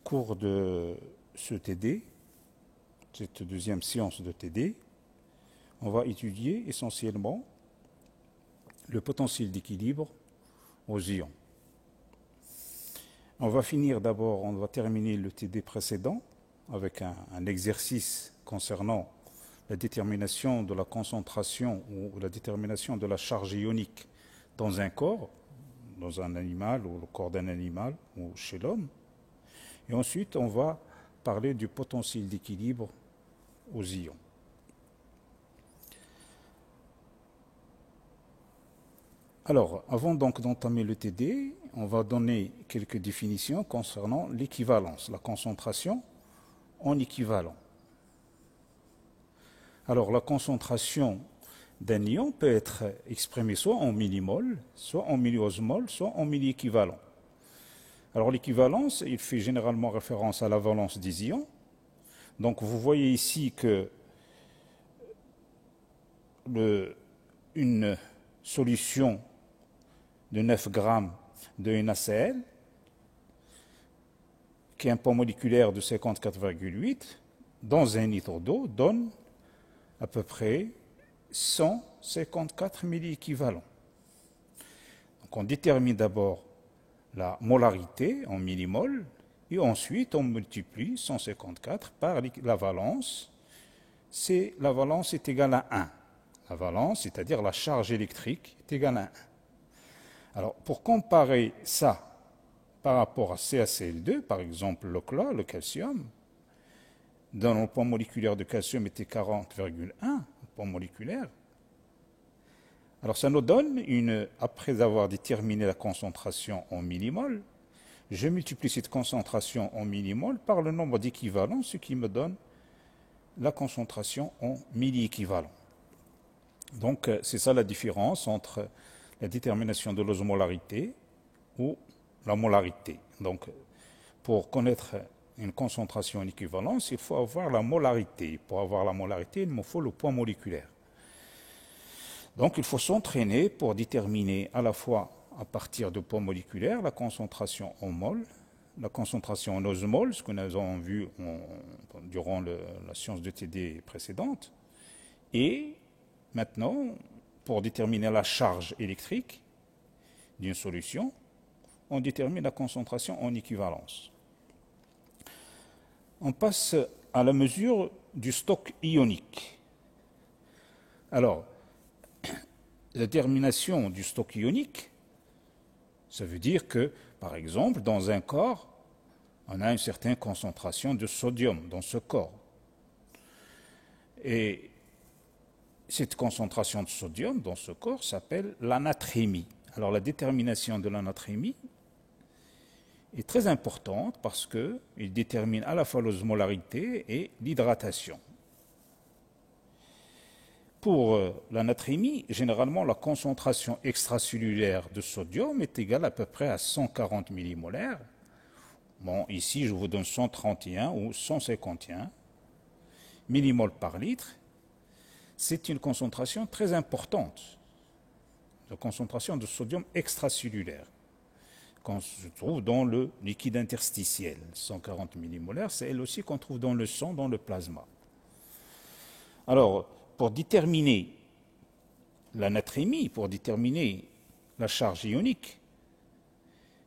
cours de ce TD, cette deuxième séance de TD, on va étudier essentiellement le potentiel d'équilibre aux ions. On va terminer le TD précédent avec un exercice concernant la détermination de la concentration ou la détermination de la charge ionique dans un corps, dans un animal ou le corps d'un animal ou chez l'homme. Et ensuite, on va parler du potentiel d'équilibre aux ions. Alors, avant donc d'entamer le TD, on va donner quelques définitions concernant l'équivalence, la concentration en équivalent. Alors, la concentration d'un ion peut être exprimée soit en millimol, soit en milliosmol, soit en milliéquivalent. Alors, l'équivalence, il fait généralement référence à la valence des ions. Donc, vous voyez ici que une solution de 9 grammes de NaCl, qui est un poids moléculaire de 54,8, dans un litre d'eau, donne à peu près 154 milliéquivalents. Donc on détermine d'abord la molarité en millimol, et ensuite on multiplie 154 par la valence. La valence est égale à 1. La valence, c'est-à-dire la charge électrique, est égale à 1. Alors, pour comparer ça par rapport à CaCl2, par exemple le calcium, dans le poids moléculaire de calcium était 40,1, poids moléculaire. Alors, ça nous donne, après avoir déterminé la concentration en millimol, je multiplie cette concentration en millimol par le nombre d'équivalents, ce qui me donne la concentration en milliéquivalent. Donc, c'est ça la différence entre la détermination de l'osmolarité ou la molarité. Donc, pour connaître une concentration en équivalence, il faut avoir la molarité. Pour avoir la molarité, il me faut le poids moléculaire. Donc, il faut s'entraîner pour déterminer à la fois, à partir de poids moléculaire, la concentration en mol, la concentration en osmol, ce que nous avons vu durant la séance de TD précédente, et maintenant, pour déterminer la charge électrique d'une solution, on détermine la concentration en équivalence. On passe à la mesure du stock ionique. Alors, la détermination du stock ionique, ça veut dire que, par exemple, dans un corps, on a une certaine concentration de sodium dans ce corps. Et cette concentration de sodium dans ce corps s'appelle l'anatrémie. Alors la détermination de l'anatrémie est très importante parce qu'il détermine à la fois l'osmolarité et l'hydratation. Pour l'anatrémie, généralement la concentration extracellulaire de sodium est égale à peu près à 140 millimolaires. Bon, ici je vous donne 131 ou 151 millimoles par litre. C'est une concentration très importante, la concentration de sodium extracellulaire, qu'on se trouve dans le liquide interstitiel. 140 millimolaires, c'est elle aussi qu'on trouve dans le sang, dans le plasma. Alors, pour déterminer l'anatrémie, pour déterminer la charge ionique,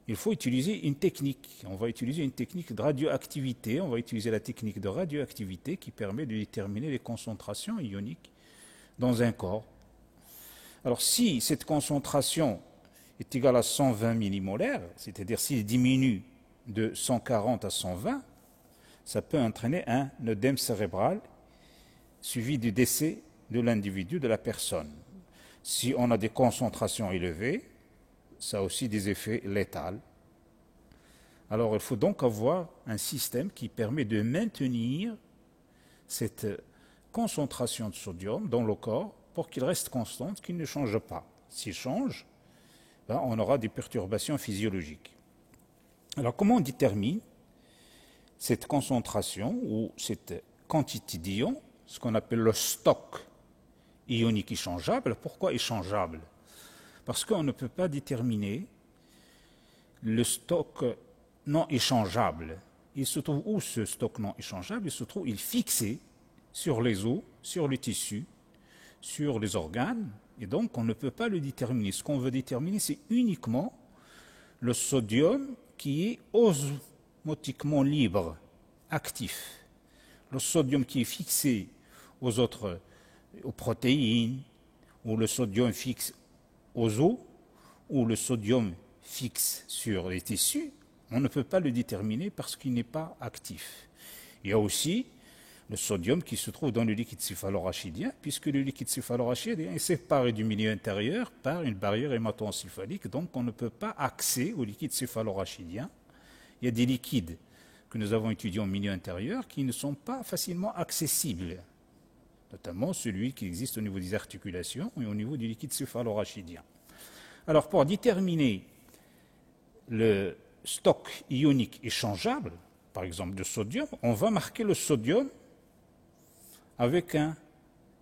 il faut utiliser une technique. On va utiliser une technique de radioactivité. On va utiliser la technique de radioactivité qui permet de déterminer les concentrations ioniques dans un corps. Alors si cette concentration est égale à 120 millimolaires, c'est-à-dire s'il diminue de 140 à 120, ça peut entraîner un œdème cérébral suivi du décès de l'individu, de la personne. Si on a des concentrations élevées, ça a aussi des effets létals. Alors il faut donc avoir un système qui permet de maintenir cette concentration de sodium dans le corps pour qu'il reste constant, qu'il ne change pas. S'il change, on aura des perturbations physiologiques. Alors comment on détermine cette concentration ou cette quantité d'ions, ce qu'on appelle le stock ionique échangeable? Pourquoi échangeable? Parce qu'on ne peut pas déterminer le stock non échangeable il se trouve où ce stock non échangeable? Il est fixé sur les os, sur les tissus, sur les organes, et donc on ne peut pas le déterminer. Ce qu'on veut déterminer, c'est uniquement le sodium qui est osmotiquement libre, actif. Le sodium qui est fixé aux protéines, ou le sodium fixe aux os, ou le sodium fixe sur les tissus, on ne peut pas le déterminer parce qu'il n'est pas actif. Il y a aussi le sodium qui se trouve dans le liquide céphalorachidien, puisque le liquide céphalorachidien est séparé du milieu intérieur par une barrière hémato-encéphalique, donc on ne peut pas accéder au liquide céphalorachidien. Il y a des liquides que nous avons étudiés en milieu intérieur qui ne sont pas facilement accessibles, notamment celui qui existe au niveau des articulations et au niveau du liquide céphalorachidien. Alors pour déterminer le stock ionique échangeable, par exemple de sodium, on va marquer le sodium avec un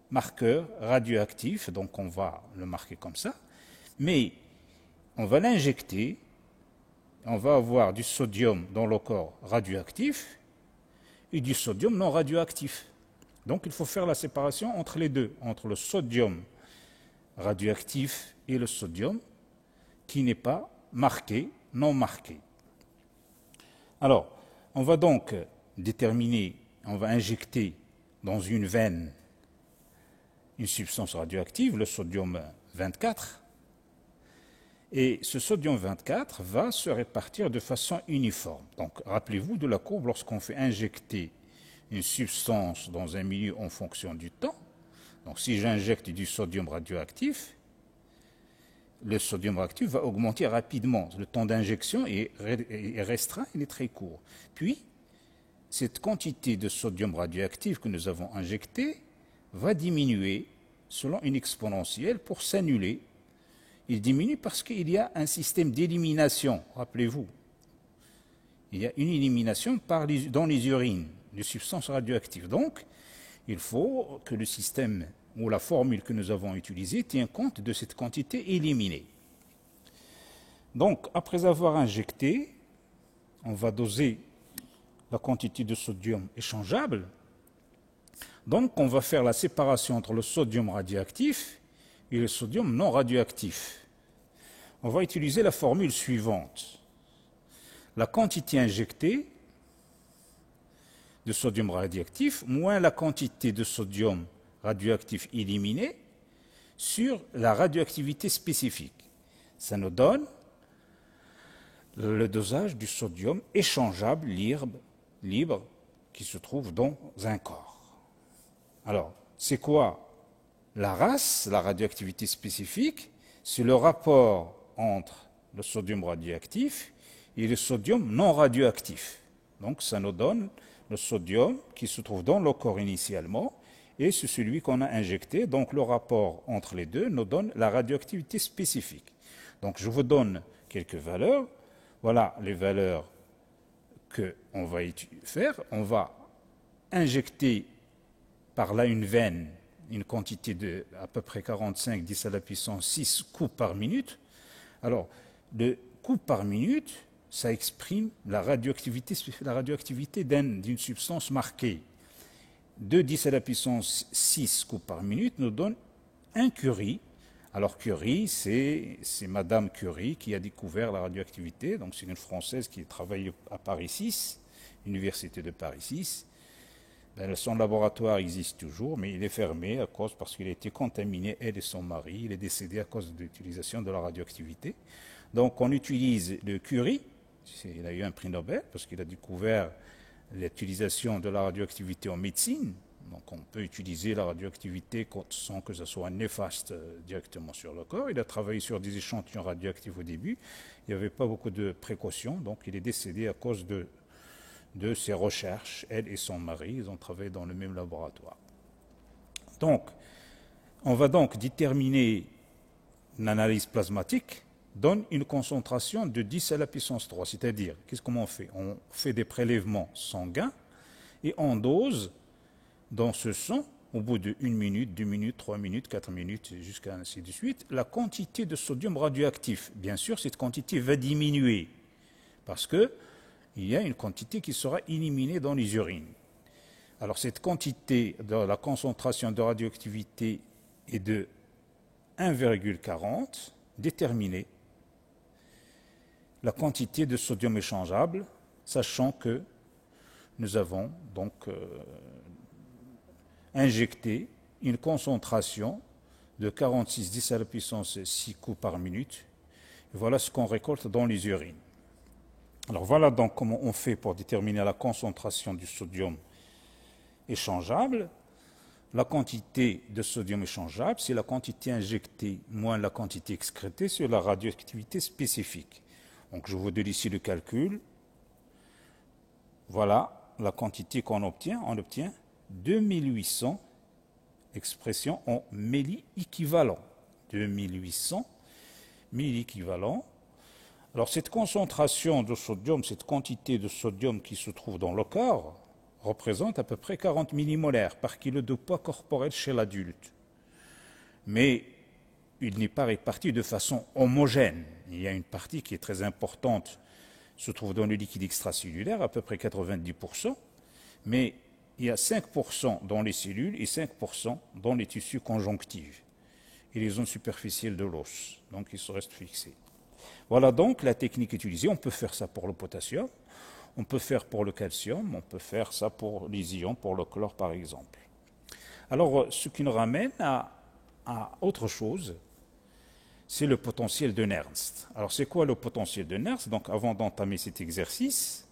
marqueur radioactif, donc on va le marquer comme ça, mais on va l'injecter, on va avoir du sodium dans le corps radioactif et du sodium non radioactif. Donc il faut faire la séparation entre les deux, entre le sodium radioactif et le sodium qui n'est pas marqué, non marqué. Alors, on va donc déterminer, on va injecter dans une veine une substance radioactive, le sodium 24, et ce sodium 24 va se répartir de façon uniforme. Donc, rappelez-vous de la courbe lorsqu'on fait injecter une substance dans un milieu en fonction du temps. Donc, si j'injecte du sodium radioactif, le sodium radioactif va augmenter rapidement. Le temps d'injection est restreint, il est très court. Puis, cette quantité de sodium radioactif que nous avons injecté va diminuer selon une exponentielle pour s'annuler. Il diminue parce qu'il y a un système d'élimination, rappelez-vous. Il y a une élimination dans les urines de substances radioactives. Donc, il faut que le système ou la formule que nous avons utilisée tient compte de cette quantité éliminée. Donc, après avoir injecté, on va doser la quantité de sodium échangeable. Donc, on va faire la séparation entre le sodium radioactif et le sodium non radioactif. On va utiliser la formule suivante. La quantité injectée de sodium radioactif moins la quantité de sodium radioactif éliminé sur la radioactivité spécifique. Ça nous donne le dosage du sodium échangeable libre qui se trouve dans un corps. Alors, c'est quoi la race, la radioactivité spécifique? C'est le rapport entre le sodium radioactif et le sodium non radioactif. Donc, ça nous donne le sodium qui se trouve dans le corps initialement et c'est celui qu'on a injecté. Donc, le rapport entre les deux nous donne la radioactivité spécifique. Donc, je vous donne quelques valeurs. Voilà les valeurs qu'on va faire. On va injecter par là une veine, une quantité de à peu près 45, 10 à la puissance 6 coups par minute. Alors, le coup par minute, ça exprime la radioactivité d'une substance marquée. 2 10 à la puissance 6 coups par minute nous donne 1 Curie. Alors Curie, c'est Madame Curie qui a découvert la radioactivité. Donc c'est une Française qui travaille à Paris 6, Université de Paris 6. Son laboratoire existe toujours, mais il est fermé parce qu'il a été contaminé, elle et son mari. Il est décédé à cause de l'utilisation de la radioactivité. Donc on utilise le Curie. Il a eu un prix Nobel parce qu'il a découvert l'utilisation de la radioactivité en médecine. Donc on peut utiliser la radioactivité sans que ce soit néfaste directement sur le corps. Il a travaillé sur des échantillons radioactifs au début. Il n'y avait pas beaucoup de précautions, donc il est décédé à cause de ses recherches. Elle et son mari, ils ont travaillé dans le même laboratoire. Donc, on va donc déterminer une analyse plasmatique donne une concentration de 10 à la puissance 3. C'est-à-dire, comment on fait? On fait des prélèvements sanguins et on dose dans ce sang, au bout de 1 minute, 2 minutes, 3 minutes, 4 minutes, jusqu'à ainsi de suite, la quantité de sodium radioactif. Bien sûr, cette quantité va diminuer parce que il y a une quantité qui sera éliminée dans les urines. Alors cette quantité de la concentration de radioactivité est de 1,40, déterminer la quantité de sodium échangeable, sachant que nous avons donc injecté une concentration de 46 10 à la puissance 6 coups par minute. Et voilà ce qu'on récolte dans les urines. Alors voilà donc comment on fait pour déterminer la concentration du sodium échangeable. La quantité de sodium échangeable, c'est la quantité injectée moins la quantité excrétée sur la radioactivité spécifique. Donc je vous donne ici le calcul. Voilà la quantité qu'on obtient. On obtient 2800 expressions en milli-équivalent. 2800 milli-équivalent. Alors cette concentration de sodium, cette quantité de sodium qui se trouve dans le corps, représente à peu près 40 millimolaires par kilo de poids corporel chez l'adulte. Mais il n'est pas réparti de façon homogène. Il y a une partie qui est très importante, se trouve dans le liquide extracellulaire, à peu près 90%, mais il y a 5% dans les cellules et 5% dans les tissus conjonctifs et les zones superficielles de l'os. Donc ils se restent fixés. Voilà donc la technique utilisée. On peut faire ça pour le potassium, on peut faire pour le calcium, on peut faire ça pour les ions, pour le chlore par exemple. Alors ce qui nous ramène à autre chose, c'est le potentiel de Nernst. Alors c'est quoi le potentiel de Nernst? Donc avant d'entamer cet exercice,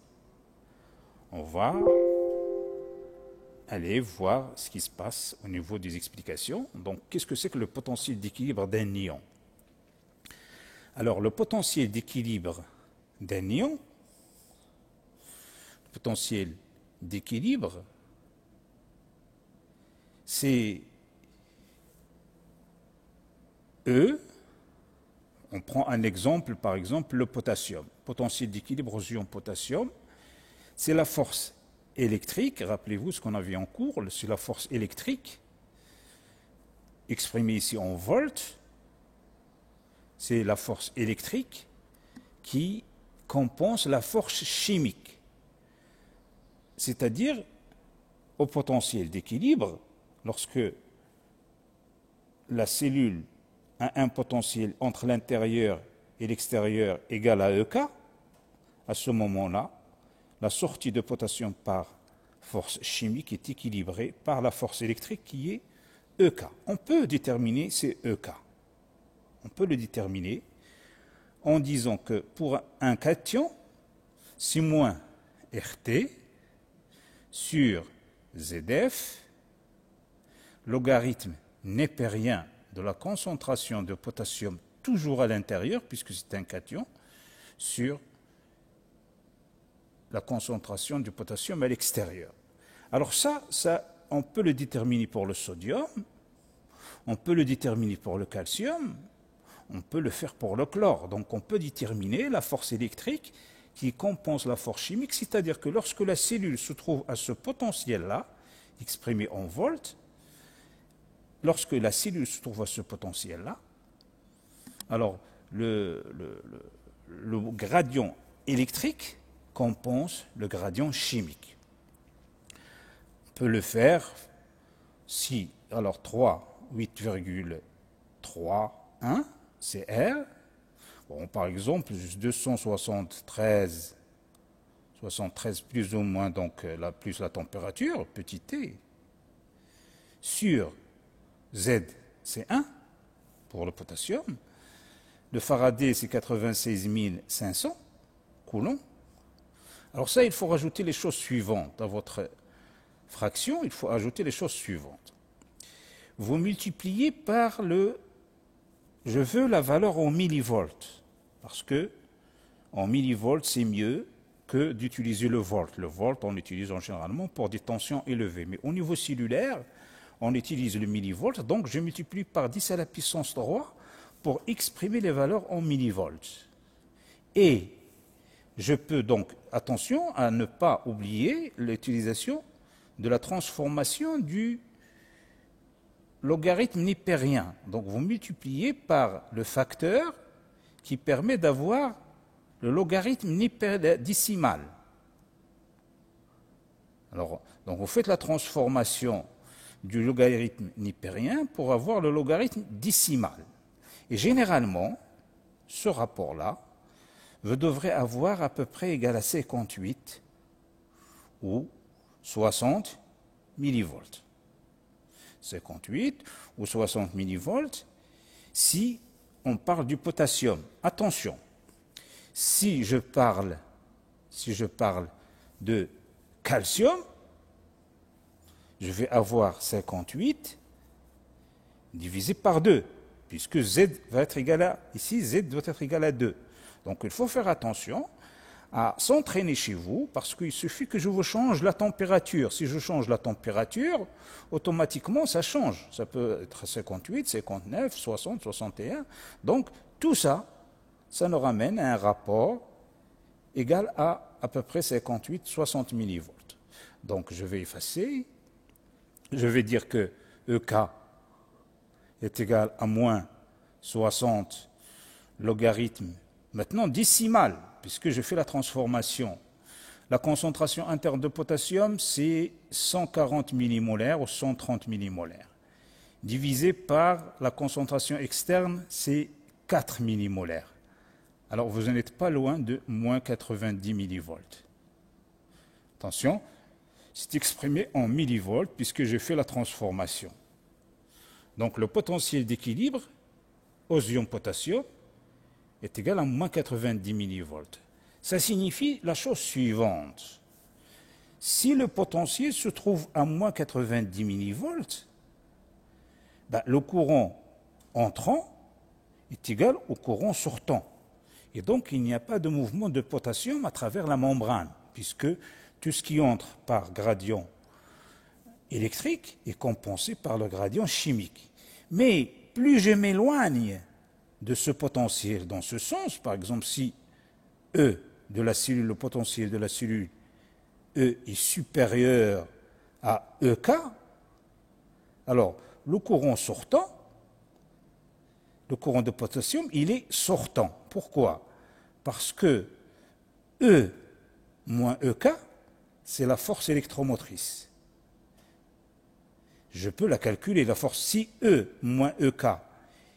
on va aller voir ce qui se passe au niveau des explications. Donc qu'est-ce que c'est que le potentiel d'équilibre d'un ion? Alors le potentiel d'équilibre d'un ion, le potentiel d'équilibre, c'est E. On prend un exemple, par exemple le potassium. Potentiel d'équilibre aux ions potassium, c'est la force électrique. Rappelez-vous ce qu'on a vu en cours, c'est la force électrique, exprimée ici en volts. C'est la force électrique qui compense la force chimique. C'est-à-dire, au potentiel d'équilibre, lorsque la cellule a un potentiel entre l'intérieur et l'extérieur égal à EK, à ce moment-là, la sortie de potassium par force chimique est équilibrée par la force électrique qui est EK. On peut déterminer ces EK. On peut le déterminer en disant que pour un cation, c'est moins RT sur ZF, logarithme népérien de la concentration de potassium toujours à l'intérieur, puisque c'est un cation, sur la concentration du potassium à l'extérieur. Alors ça, on peut le déterminer pour le sodium, on peut le déterminer pour le calcium, on peut le faire pour le chlore. Donc on peut déterminer la force électrique qui compense la force chimique, c'est-à-dire que lorsque la cellule se trouve à ce potentiel-là, exprimé en volts, lorsque la cellule se trouve à ce potentiel-là, alors le gradient électrique compense le gradient chimique. On peut le faire si, alors 3, 8,31, c'est R. Bon, par exemple, 273 plus ou moins, donc plus la température, petit t, sur Z, c'est 1 pour le potassium. Le Faraday, c'est 96 500 coulombs. Alors ça, il faut rajouter les choses suivantes. Dans votre fraction, il faut ajouter les choses suivantes. Vous multipliez par je veux la valeur en millivolts, parce que en millivolts, c'est mieux que d'utiliser le volt. Le volt, on l'utilise généralement pour des tensions élevées. Mais au niveau cellulaire, on utilise le millivolt, donc je multiplie par 10 à la puissance 3 pour exprimer les valeurs en millivolts. Et je peux donc, attention à ne pas oublier l'utilisation de la transformation du logarithme népérien. Donc vous multipliez par le facteur qui permet d'avoir le logarithme décimal. Alors, donc vous faites la transformation du logarithme nipérien pour avoir le logarithme décimal. Et généralement, ce rapport-là, vous devrez avoir à peu près égal à 58 ou 60 millivolts. 58 ou 60 millivolts si on parle du potassium. Attention, si je parle de calcium, je vais avoir 58 divisé par 2, puisque Z va être égal à, ici, Z doit être égal à 2. Donc il faut faire attention à s'entraîner chez vous, parce qu'il suffit que je vous change la température. Si je change la température, automatiquement ça change. Ça peut être 58, 59, 60, 61. Donc tout ça, ça nous ramène à un rapport égal à peu près 58, 60 millivolts. Donc je vais effacer. Je vais dire que EK est égal à moins 60 logarithme, maintenant décimal, puisque je fais la transformation. La concentration interne de potassium, c'est 140 millimolaires ou 130 millimolaires. Divisé par la concentration externe, c'est 4 millimolaires. Alors vous n'êtes pas loin de moins 90 millivolts. Attention, c'est exprimé en millivolts puisque j'ai fait la transformation. Donc le potentiel d'équilibre aux ions potassium est égal à moins 90 millivolts. Ça signifie la chose suivante. Si le potentiel se trouve à moins 90 millivolts, le courant entrant est égal au courant sortant. Et donc il n'y a pas de mouvement de potassium à travers la membrane, puisque tout ce qui entre par gradient électrique est compensé par le gradient chimique. Mais plus je m'éloigne de ce potentiel dans ce sens, par exemple si E de la cellule, le potentiel de la cellule E est supérieur à EK, alors le courant sortant, le courant de potassium, il est sortant. Pourquoi? Parce que E moins EK, c'est la force électromotrice. Je peux la calculer, la force, si E moins EK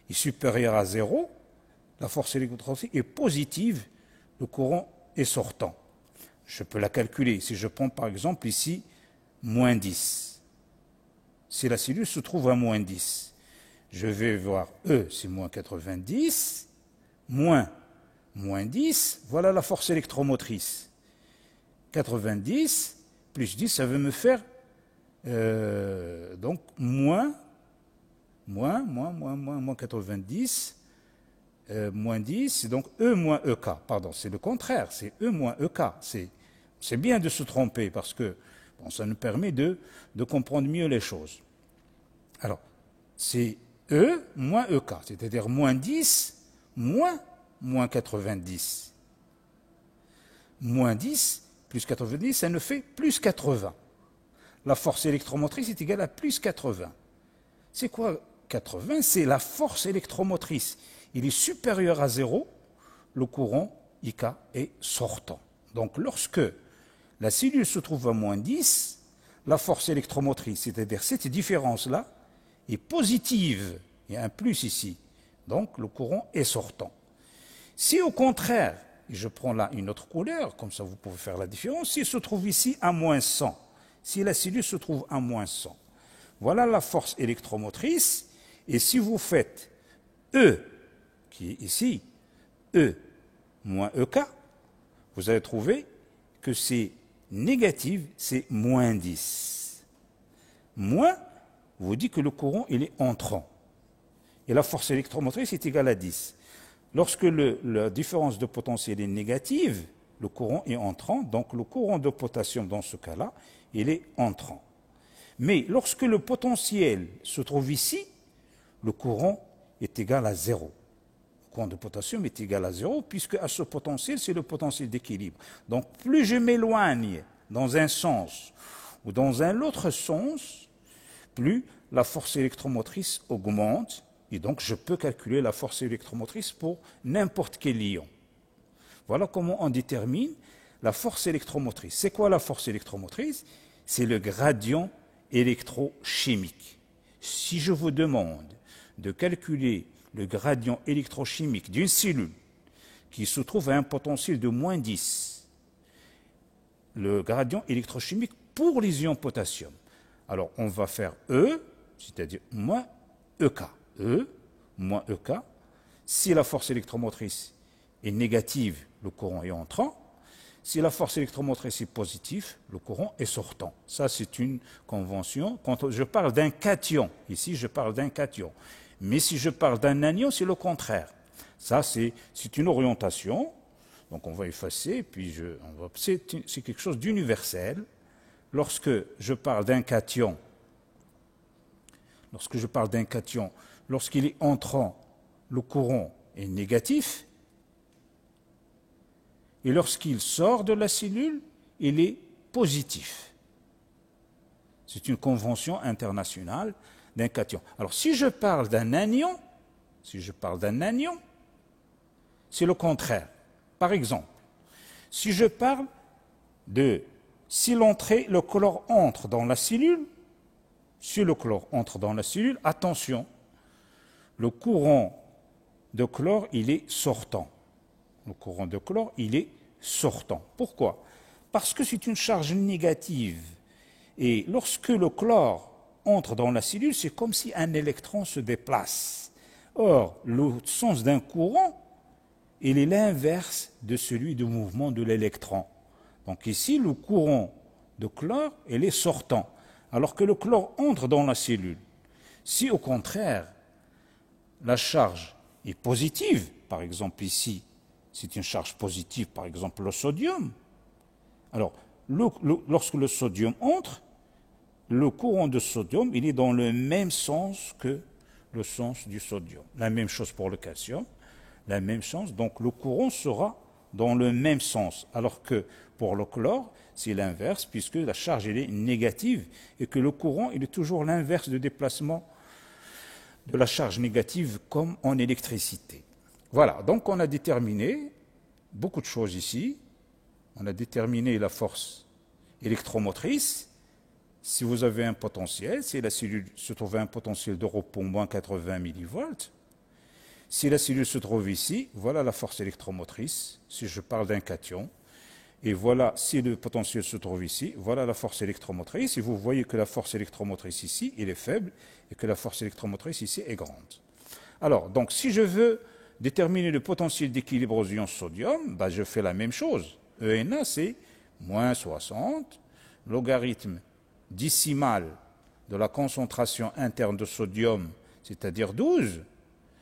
est supérieure à 0, la force électromotrice est positive, le courant est sortant. Je peux la calculer. Si je prends par exemple ici moins 10, si la cellule se trouve à moins 10, je vais voir E, c'est moins 90, moins 10, voilà la force électromotrice. 90 plus 10, ça veut me faire donc moins 90, moins 10, donc E moins EK, pardon, c'est le contraire, c'est E moins EK. C'est bien de se tromper parce que ça nous permet de comprendre mieux les choses. Alors, c'est E moins EK, c'est-à-dire moins 10 moins 90. Moins 10 plus 90, ça nous fait plus 80. La force électromotrice est égale à plus 80. C'est quoi 80? C'est la force électromotrice. Il est supérieur à 0, le courant IK est sortant. Donc lorsque la cellule se trouve à moins 10, la force électromotrice, c'est-à-dire cette différence-là, est positive. Il y a un plus ici. Donc le courant est sortant. Si au contraire, et je prends là une autre couleur, comme ça vous pouvez faire la différence, s'il se trouve ici à moins 100, si la cellule se trouve à moins 100, voilà la force électromotrice, et si vous faites E, qui est ici, E moins EK, vous allez trouver que c'est négatif, c'est moins 10. Moins vous dit que le courant il est entrant, et la force électromotrice est égale à 10. Lorsque la différence de potentiel est négative, le courant est entrant, donc le courant de potassium dans ce cas-là, il est entrant. Mais lorsque le potentiel se trouve ici, le courant est égal à 0. Le courant de potassium est égal à 0, puisque à ce potentiel, c'est le potentiel d'équilibre. Donc plus je m'éloigne dans un sens ou dans un autre sens, plus la force électromotrice augmente, et donc je peux calculer la force électromotrice pour n'importe quel ion. Voilà comment on détermine la force électromotrice. C'est quoi la force électromotrice? c'est le gradient électrochimique. Si je vous demande de calculer le gradient électrochimique d'une cellule qui se trouve à un potentiel de moins 10, le gradient électrochimique pour les ions potassium, alors on va faire E, c'est-à-dire moins EK. E moins EK. Si la force électromotrice est négative, le courant est entrant. Si la force électromotrice est positive, le courant est sortant. Ça, c'est une convention. Quand je parle d'un cation, ici, je parle d'un cation. Mais si je parle d'un anion, c'est le contraire. Ça, c'est une orientation. Donc, on va effacer, puis c'est quelque chose d'universel. Lorsque je parle d'un cation, lorsqu'il est entrant, le courant est négatif. Et lorsqu'il sort de la cellule, il est positif. C'est une convention internationale d'un cation. Alors, si je parle d'un anion, c'est le contraire. Par exemple, si je parle si le chlore entre dans la cellule, attention, le courant de chlore, il est sortant. Pourquoi? Parce que c'est une charge négative. Et lorsque le chlore entre dans la cellule, c'est comme si un électron se déplace. Or, le sens d'un courant, il est l'inverse de celui du mouvement de l'électron. Donc ici, le courant de chlore, il est sortant, alors que le chlore entre dans la cellule. Si au contraire, la charge est positive, par exemple ici, c'est une charge positive, par exemple le sodium. Alors, lorsque le sodium entre, le courant de sodium, il est dans le même sens que le sens du sodium. La même chose pour le calcium, la même chose. Donc, le courant sera dans le même sens. Alors que pour le chlore, c'est l'inverse, puisque la charge elle est négative et que le courant il est toujours l'inverse de déplacement de la charge négative comme en électricité. Voilà, donc on a déterminé beaucoup de choses ici. On a déterminé la force électromotrice. Si vous avez un potentiel, si la cellule se trouve à un potentiel de repos moins 80 millivolts, si la cellule se trouve ici, voilà la force électromotrice, si je parle d'un cation. Et voilà, si le potentiel se trouve ici, voilà la force électromotrice. Et vous voyez que la force électromotrice ici, elle est faible, et que la force électromotrice ici est grande. Alors, donc, si je veux déterminer le potentiel d'équilibre aux ions sodium, je fais la même chose. ENA, c'est moins 60, logarithme décimal de la concentration interne de sodium, c'est-à-dire 12,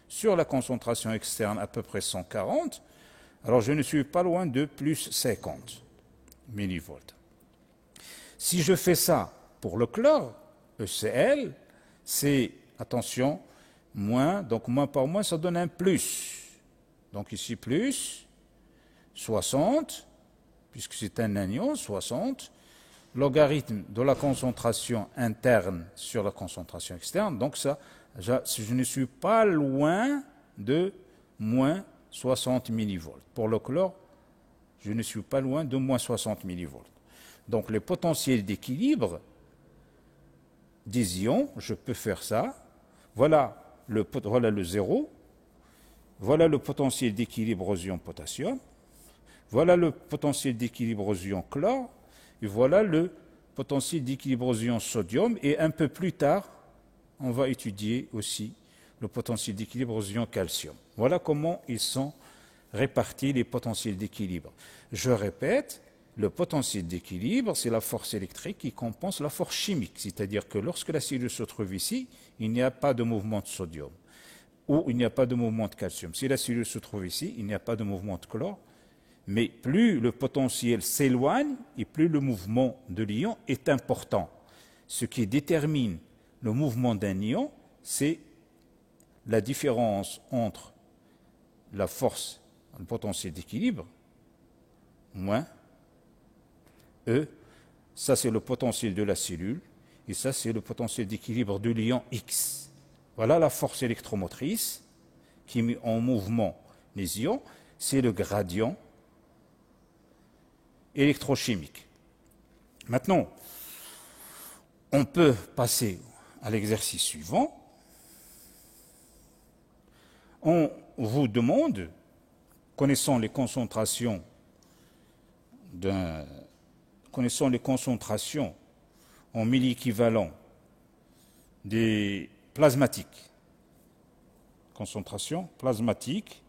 sur la concentration externe à peu près 140, alors je ne suis pas loin de plus 50 millivolts. Si je fais ça pour le chlore, ECl, c'est, attention, moins, donc moins par moins, ça donne un plus. Donc ici, plus 60, puisque c'est un anion, 60, logarithme de la concentration interne sur la concentration externe, donc ça, je ne suis pas loin de moins 60 millivolts. Pour le chlore, je ne suis pas loin de moins 60 millivolts. Donc les potentiels d'équilibre des ions, je peux faire ça. Voilà le zéro. Voilà le potentiel d'équilibre aux ions potassium. Voilà le potentiel d'équilibre aux ions chlore. Et voilà le potentiel d'équilibre aux ions sodium. Et un peu plus tard, on va étudier aussi le potentiel d'équilibre aux ions calcium. Voilà comment ils sont répartis, les potentiels d'équilibre. Je répète, le potentiel d'équilibre, c'est la force électrique qui compense la force chimique. C'est-à-dire que lorsque la cellule se trouve ici, il n'y a pas de mouvement de sodium ou il n'y a pas de mouvement de calcium. Si la cellule se trouve ici, il n'y a pas de mouvement de chlore. Mais plus le potentiel s'éloigne et plus le mouvement de l'ion est important. Ce qui détermine le mouvement d'un ion, c'est la différence entre la force, le potentiel d'équilibre, moins E, ça c'est le potentiel de la cellule, et ça c'est le potentiel d'équilibre de l'ion X. Voilà la force électromotrice qui met en mouvement les ions, c'est le gradient électrochimique. Maintenant, On peut passer à l'exercice suivant. On vous demande, connaissant les concentrations en milli-équivalent des plasmatiques, concentration plasmatique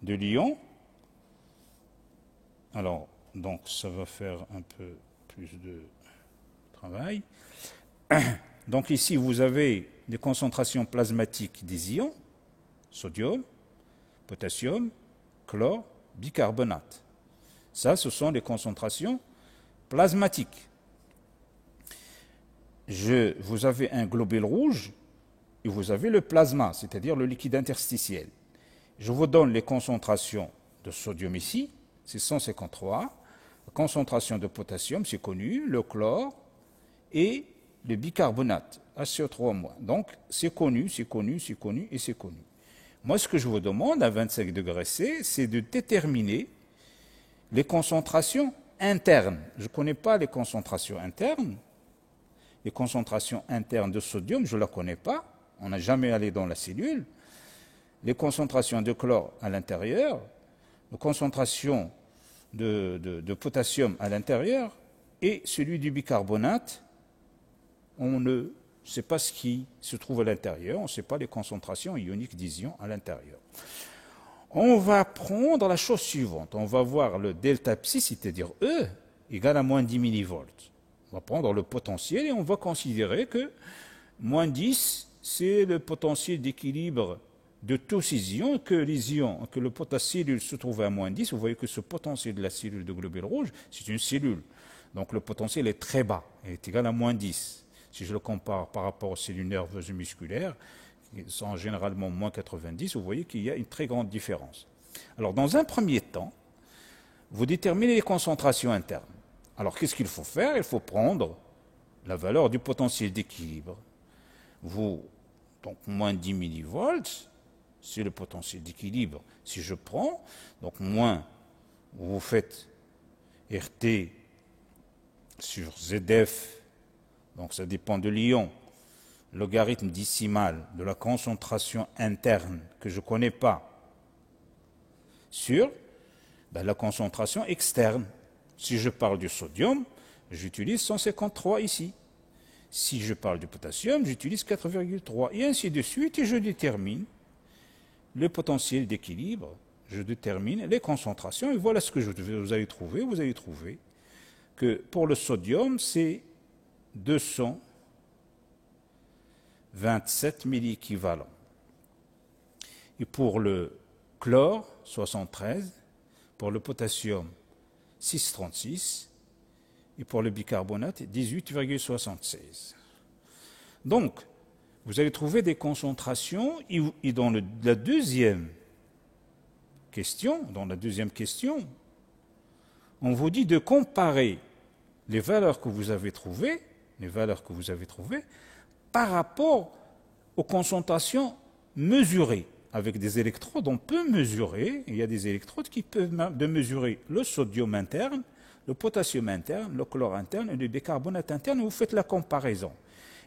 de l'ion. Alors, donc ça va faire un peu plus de travail. Donc ici, vous avez des concentrations plasmatiques des ions, sodium, potassium, chlore, bicarbonate. Ça, ce sont les concentrations plasmatiques. Vous avez un globule rouge et vous avez le plasma, c'est-à-dire le liquide interstitiel. Je vous donne les concentrations de sodium ici, c'est 153. La concentration de potassium, c'est connu, le chlore et le bicarbonate, HCO3-. Donc, c'est connu et c'est connu. Moi, ce que je vous demande à 25 degrés C, c'est de déterminer les concentrations internes. Je ne connais pas les concentrations internes. Les concentrations internes de sodium, je ne la connais pas. On n'a jamais allé dans la cellule. Les concentrations de chlore à l'intérieur, les concentrations de potassium à l'intérieur et celui du bicarbonate, on ne sait pas ce qui se trouve à l'intérieur, on ne sait pas les concentrations ioniques des ions à l'intérieur. On va prendre la chose suivante, on va voir le delta psi, c'est-à-dire E, égale à moins 10 millivolts. On va prendre le potentiel et on va considérer que moins 10, c'est le potentiel d'équilibre de tous ces ions, que le potentiel se trouve à moins 10. Vous voyez que ce potentiel de la cellule de globule rouge, c'est une cellule. Donc le potentiel est très bas, il est égal à moins 10. Si je le compare par rapport aux cellules nerveuses et musculaires, qui sont généralement moins 90, vous voyez qu'il y a une très grande différence. Alors dans un premier temps, vous déterminez les concentrations internes. Alors qu'est-ce qu'il faut faire? Il faut prendre la valeur du potentiel d'équilibre. Donc moins 10 millivolts, c'est le potentiel d'équilibre. Si je prends, donc moins, vous faites RT sur ZF, donc ça dépend de l'ion, logarithme décimal de la concentration interne que je ne connais pas, sur la concentration externe. Si je parle du sodium, j'utilise 153 ici. Si je parle du potassium, j'utilise 4,3 et ainsi de suite, et je détermine le potentiel d'équilibre, je détermine les concentrations, et voilà ce que vous allez trouver. Vous allez trouver que pour le sodium, c'est 227 milli-équivalents. Et pour le chlore, 73, pour le potassium, 6,36, et pour le bicarbonate, 18,76. Donc, vous allez trouver des concentrations, et dans la deuxième question, on vous dit de comparer les valeurs que vous avez trouvées, par rapport aux concentrations mesurées. Avec des électrodes, on peut mesurer, il y a des électrodes qui peuvent mesurer le sodium interne, le potassium interne, le chlore interne et le bicarbonate interne, et vous faites la comparaison.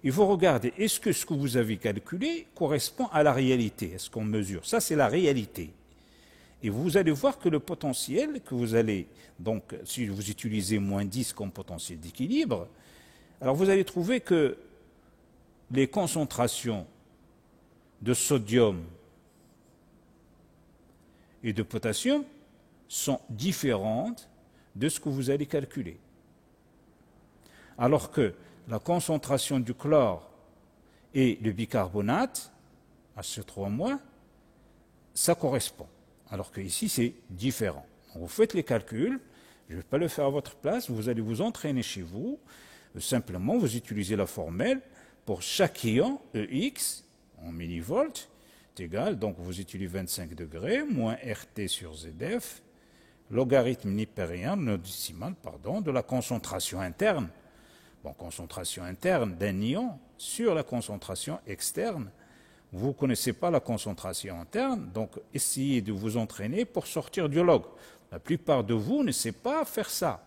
Et vous regardez, est-ce que ce que vous avez calculé correspond à la réalité? Est-ce qu'on mesure? Ça, c'est la réalité. Et vous allez voir que le potentiel que vous allez, donc, si vous utilisez moins 10 comme potentiel d'équilibre, alors vous allez trouver que les concentrations de sodium et de potassium sont différentes de ce que vous allez calculer. Alors que la concentration du chlore et le bicarbonate, à ce 3 mois, ça correspond. Alors que ici, c'est différent. Vous faites les calculs, je ne vais pas le faire à votre place, vous allez vous entraîner chez vous. Simplement, vous utilisez la formule pour chaque ion, EX, en millivolts, est égal, donc vous utilisez 25 degrés, moins RT sur ZF, logarithme nipérien, décimal, de la concentration interne. Bon, concentration interne d'un ion sur la concentration externe. Vous ne connaissez pas la concentration interne, donc essayez de vous entraîner pour sortir du log. La plupart de vous ne savent pas faire ça.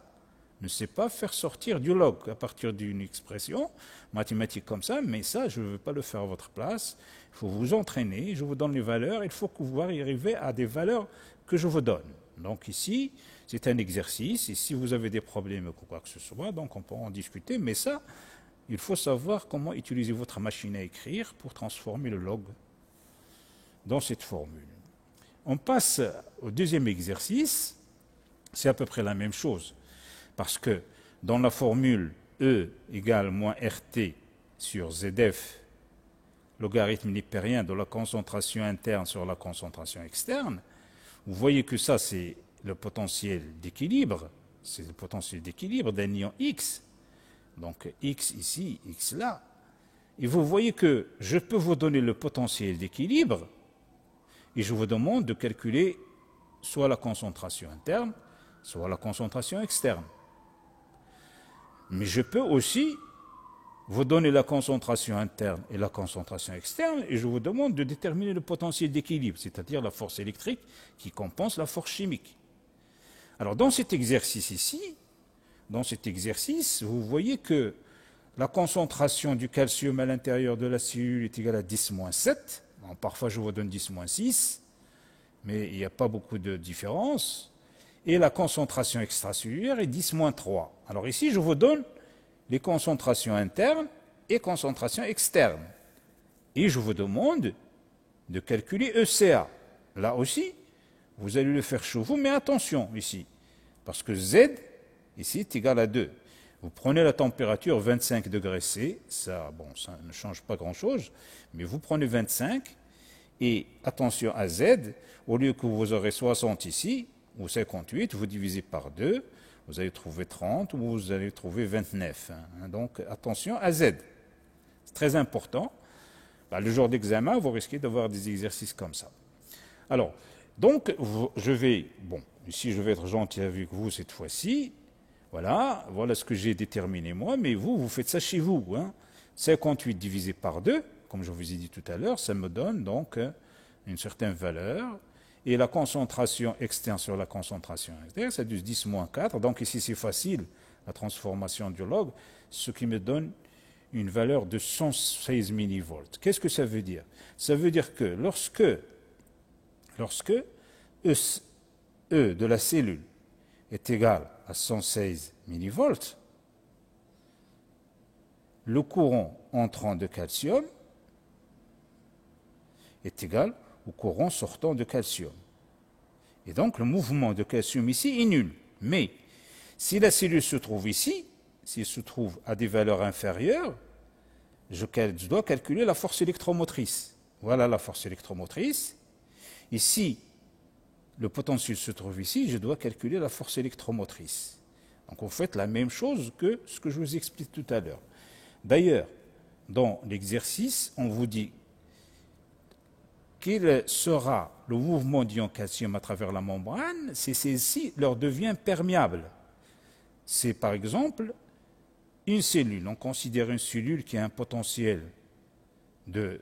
ne sait pas faire sortir du log à partir d'une expression mathématique comme ça, mais ça, je ne veux pas le faire à votre place. Il faut vous entraîner, je vous donne les valeurs, il faut que vous arriviez à des valeurs que je vous donne. Donc ici, c'est un exercice, et si vous avez des problèmes ou quoi que ce soit, donc on peut en discuter, mais ça, il faut savoir comment utiliser votre machine à écrire pour transformer le log dans cette formule. On passe au deuxième exercice, c'est à peu près la même chose, parce que dans la formule E égale moins RT sur ZF, logarithme népérien de la concentration interne sur la concentration externe, vous voyez que ça c'est le potentiel d'équilibre, c'est le potentiel d'équilibre d'un ion X, donc X ici, X là, et vous voyez que je peux vous donner le potentiel d'équilibre, et je vous demande de calculer soit la concentration interne, soit la concentration externe. Mais je peux aussi vous donner la concentration interne et la concentration externe, et je vous demande de déterminer le potentiel d'équilibre, c'est-à-dire la force électrique qui compense la force chimique. Alors dans cet exercice ici, vous voyez que la concentration du calcium à l'intérieur de la cellule est égale à 10-7. Bon, parfois je vous donne 10-6, mais il n'y a pas beaucoup de différence. Et la concentration extracellulaire est 10-3. Alors ici, je vous donne les concentrations internes et concentrations externes. Et je vous demande de calculer ECA. Là aussi, vous allez le faire chez vous, mais attention ici, parce que Z, ici, est égal à 2. Vous prenez la température 25 degrés C, ça ne change pas grand-chose, mais vous prenez 25, et attention à Z, au lieu que vous aurez 60 ici, ou 58, vous divisez par 2, vous allez trouver 30, ou vous allez trouver 29. Donc attention à Z. C'est très important. Le jour d'examen, vous risquez d'avoir des exercices comme ça. Alors, donc, ici je vais être gentil avec vous cette fois-ci. Voilà ce que j'ai déterminé moi, mais vous faites ça chez vous. 58 divisé par 2, comme je vous ai dit tout à l'heure, ça me donne donc une certaine valeur. Et la concentration externe sur la concentration interne, c'est du 10-4. Donc ici c'est facile, la transformation du log, ce qui me donne une valeur de 116 millivolts. Qu'est-ce que ça veut dire? Ça veut dire que lorsque E de la cellule est égal à 116 millivolts, le courant entrant de calcium est égal au courant sortant de calcium. Et donc le mouvement de calcium ici est nul. Mais si la cellule se trouve ici, s'il se trouve à des valeurs inférieures, je dois calculer la force électromotrice. Voilà la force électromotrice. Ici, le potentiel se trouve ici, je dois calculer la force électromotrice. Donc vous faites la même chose que ce que je vous explique tout à l'heure. D'ailleurs, dans l'exercice, on vous dit quel sera le mouvement d'ion calcium à travers la membrane si celle-ci leur devient perméable. C'est par exemple une cellule. On considère une cellule qui a un potentiel de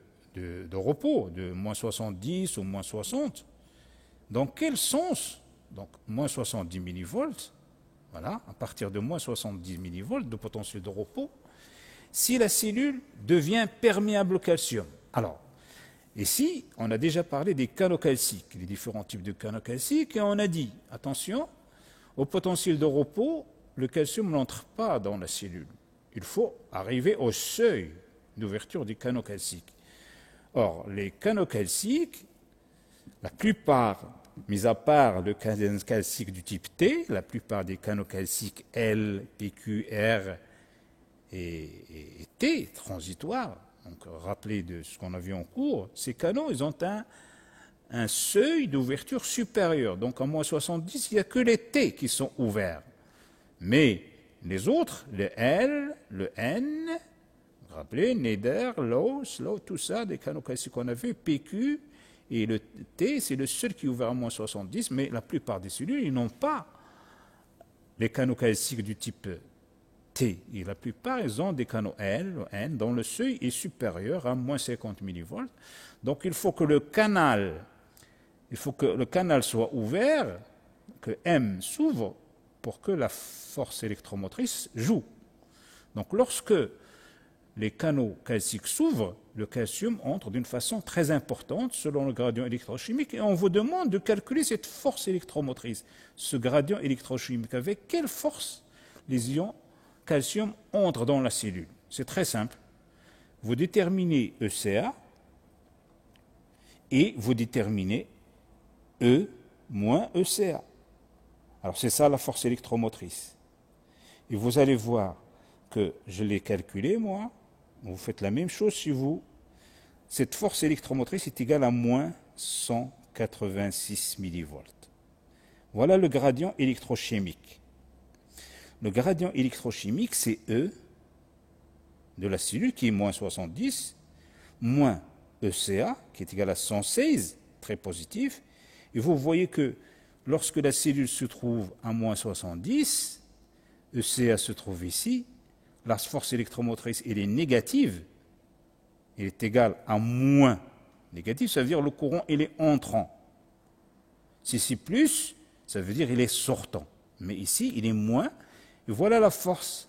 repos de moins 70 ou moins 60. Dans quel sens? Donc moins 70 millivolts, voilà, à partir de moins 70 millivolts de potentiel de repos, si la cellule devient perméable au calcium. Alors, ici, on a déjà parlé des canaux calciques, les différents types de canaux calciques, et on a dit, attention, au potentiel de repos, le calcium n'entre pas dans la cellule. Il faut arriver au seuil d'ouverture des canaux calciques. Or, les canaux calciques, la plupart, mis à part le canal calcique du type T, la plupart des canaux calciques L, PQ, R et T, transitoires, donc rappelez de ce qu'on a vu en cours, ces canaux, ils ont un seuil d'ouverture supérieur. Donc en moins 70, il n'y a que les T qui sont ouverts. Mais les autres, le L, le N, rappelez, Nader, Low, Slow, tout ça, des canaux calciques qu'on a vu, PQ, et le T, c'est le seul qui est ouvert à moins 70, mais la plupart des cellules, ils n'ont pas les canaux calciques du type T. Et la plupart, ils ont des canaux L, N, dont le seuil est supérieur à moins 50 millivolts. Donc il faut que le canal soit ouvert, que M s'ouvre pour que la force électromotrice joue. Donc lorsque les canaux calciques s'ouvrent, le calcium entre d'une façon très importante selon le gradient électrochimique et on vous demande de calculer cette force électromotrice, ce gradient électrochimique, avec quelle force les ions calcium entrent dans la cellule. C'est très simple. Vous déterminez ECA et vous déterminez E moins ECA. Alors c'est ça la force électromotrice. Et vous allez voir que je l'ai calculé moi. Vous faites la même chose chez vous. Cette force électromotrice est égale à moins 186 millivolts. Voilà le gradient électrochimique. Le gradient électrochimique, c'est E de la cellule qui est moins 70, moins ECA qui est égal à 116, très positif. Et vous voyez que lorsque la cellule se trouve à moins 70, ECA se trouve ici, la force électromotrice elle est négative, elle est égale à moins négatif, ça veut dire le courant il est entrant. Si c'est plus, ça veut dire il est sortant. Mais ici, il est moins. Et voilà la force,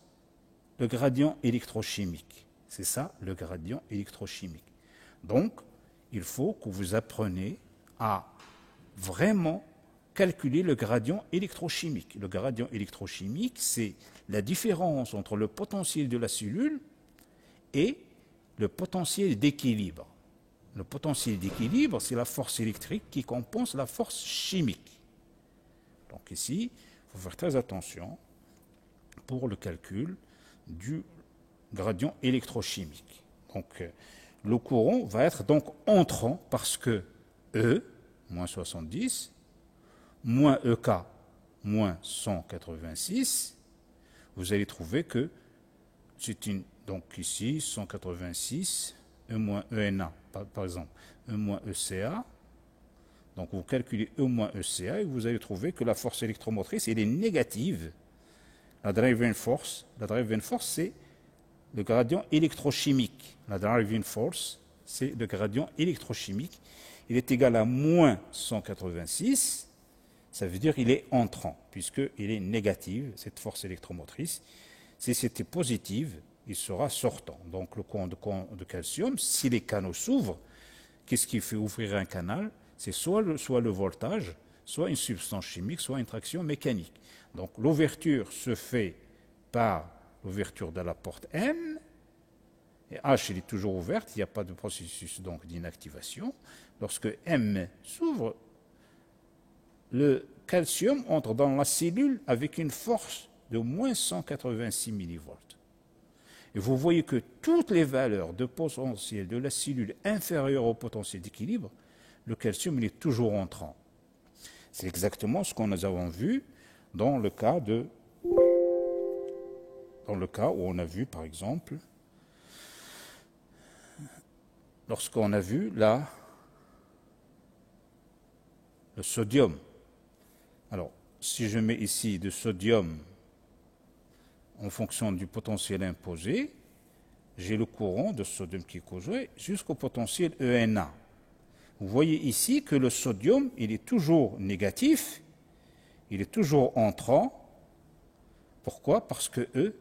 le gradient électrochimique. C'est ça, le gradient électrochimique. Donc, il faut que vous appreniez à vraiment calculer le gradient électrochimique. Le gradient électrochimique, c'est la différence entre le potentiel de la cellule et le potentiel d'équilibre. Le potentiel d'équilibre, c'est la force électrique qui compense la force chimique. Donc ici, il faut faire très attention pour le calcul du gradient électrochimique. Donc le courant va être donc entrant parce que E, moins 70, moins EK, moins 186, vous allez trouver que c'est une, donc ici, 186, E moins ENA, par exemple, E moins ECA. Donc vous calculez E moins ECA et vous allez trouver que la force électromotrice, elle est négative. La driving force, c'est le gradient électrochimique. La driving force, c'est le gradient électrochimique. Il est égal à moins 186. Ça veut dire qu'il est entrant, puisqu'il est négative, cette force électromotrice. Si c'était positive, il sera sortant. Donc le courant de calcium, si les canaux s'ouvrent, qu'est-ce qui fait ouvrir un canal? C'est soit le voltage, soit une substance chimique, soit une traction mécanique. Donc l'ouverture se fait par l'ouverture de la porte M, et H elle est toujours ouverte, il n'y a pas de processus donc d'inactivation. Lorsque M s'ouvre, le calcium entre dans la cellule avec une force de moins 186 millivolts. Et vous voyez que toutes les valeurs de potentiel de la cellule inférieure au potentiel d'équilibre, le calcium il est toujours entrant. C'est exactement ce que nous avons vu dans le cas où on a vu, par exemple, lorsqu'on a vu le sodium. Alors, si je mets ici de sodium en fonction du potentiel imposé, j'ai le courant de sodium qui est causé jusqu'au potentiel ENA. Vous voyez ici que le sodium, il est toujours négatif, il est toujours entrant. Pourquoi? Parce que E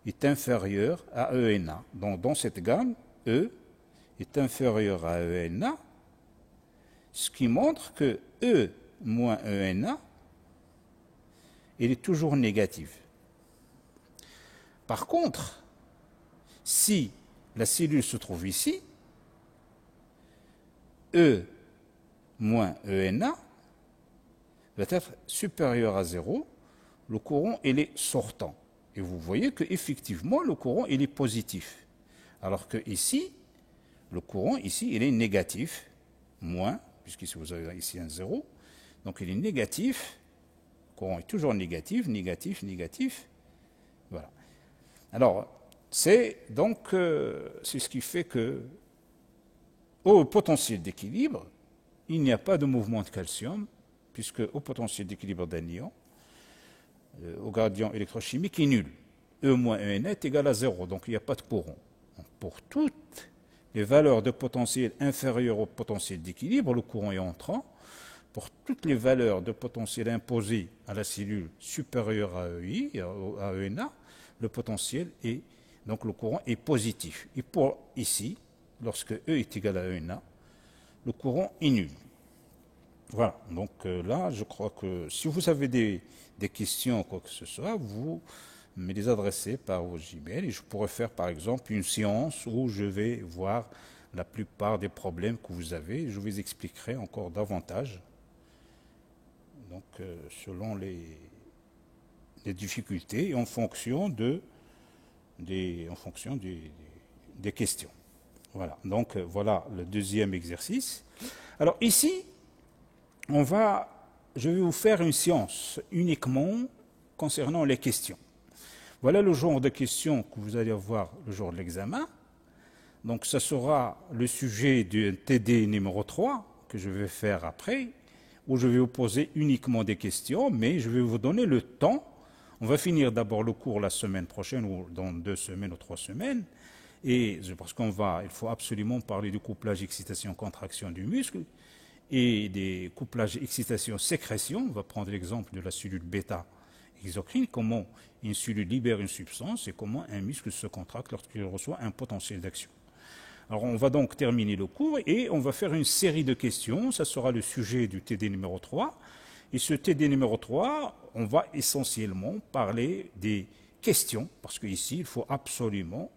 est inférieur à ENA. Donc dans cette gamme, E est inférieur à ENA, ce qui montre que E moins ENA, il est toujours négatif. Par contre, si la cellule se trouve ici, E moins ENA va être supérieur à 0, le courant il est sortant. Et vous voyez qu'effectivement le courant il est positif. Alors que ici, le courant ici il est négatif, moins, puisqu'ici vous avez ici un 0, donc il est négatif, le courant est toujours négatif, négatif, négatif. Voilà. Alors, c'est ce qui fait que au potentiel d'équilibre, il n'y a pas de mouvement de calcium, puisque au potentiel d'équilibre d'un ion, au gradient électrochimique est nul. E moins ENA est égal à 0, donc il n'y a pas de courant. Donc, pour toutes les valeurs de potentiel inférieures au potentiel d'équilibre, le courant est entrant. pour toutes les valeurs de potentiel imposées à la cellule supérieure à EI, à ENA, le potentiel est, donc le courant est positif. Et pour ici, lorsque E est égal à ENA, le courant est nul. Voilà, donc là, je crois que si vous avez des questions ou quoi que ce soit, vous me les adressez par vos Gmail et je pourrais faire par exemple une séance où je vais voir la plupart des problèmes que vous avez et je vous expliquerai encore davantage, donc selon les difficultés et en fonction des questions. Voilà, donc voilà le deuxième exercice. Alors ici, je vais vous faire une séance uniquement concernant les questions. Voilà le genre de questions que vous allez avoir le jour de l'examen. Donc ça sera le sujet du TD numéro 3 que je vais faire après, où je vais vous poser uniquement des questions, mais je vais vous donner le temps. On va finir d'abord le cours la semaine prochaine ou dans 2 semaines ou 3 semaines. Et parce il faut absolument parler du couplage excitation-contraction du muscle et des couplages excitation-sécrétion. On va prendre l'exemple de la cellule bêta exocrine, comment une cellule libère une substance et comment un muscle se contracte lorsqu'il reçoit un potentiel d'action. Alors on va donc terminer le cours et on va faire une série de questions. Ça sera le sujet du TD numéro 3. Et ce TD numéro 3, on va essentiellement parler des questions, parce qu'ici, il faut absolument,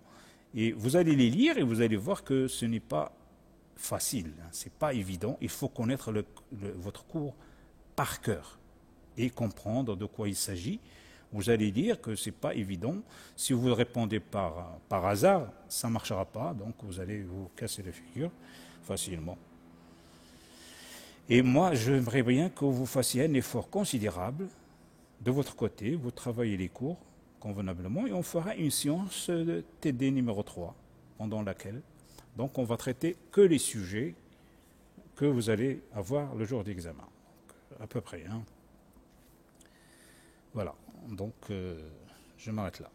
et vous allez les lire et vous allez voir que ce n'est pas facile, hein, ce n'est pas évident. Il faut connaître votre cours par cœur et comprendre de quoi il s'agit. Vous allez dire que ce n'est pas évident. Si vous répondez par hasard, ça ne marchera pas, donc vous allez vous casser la figure facilement. Et moi, j'aimerais bien que vous fassiez un effort considérable de votre côté, vous travaillez les cours convenablement et on fera une séance de TD numéro 3 pendant laquelle, donc on va traiter que les sujets que vous allez avoir le jour d'examen, à peu près. Hein. Voilà, donc je m'arrête là.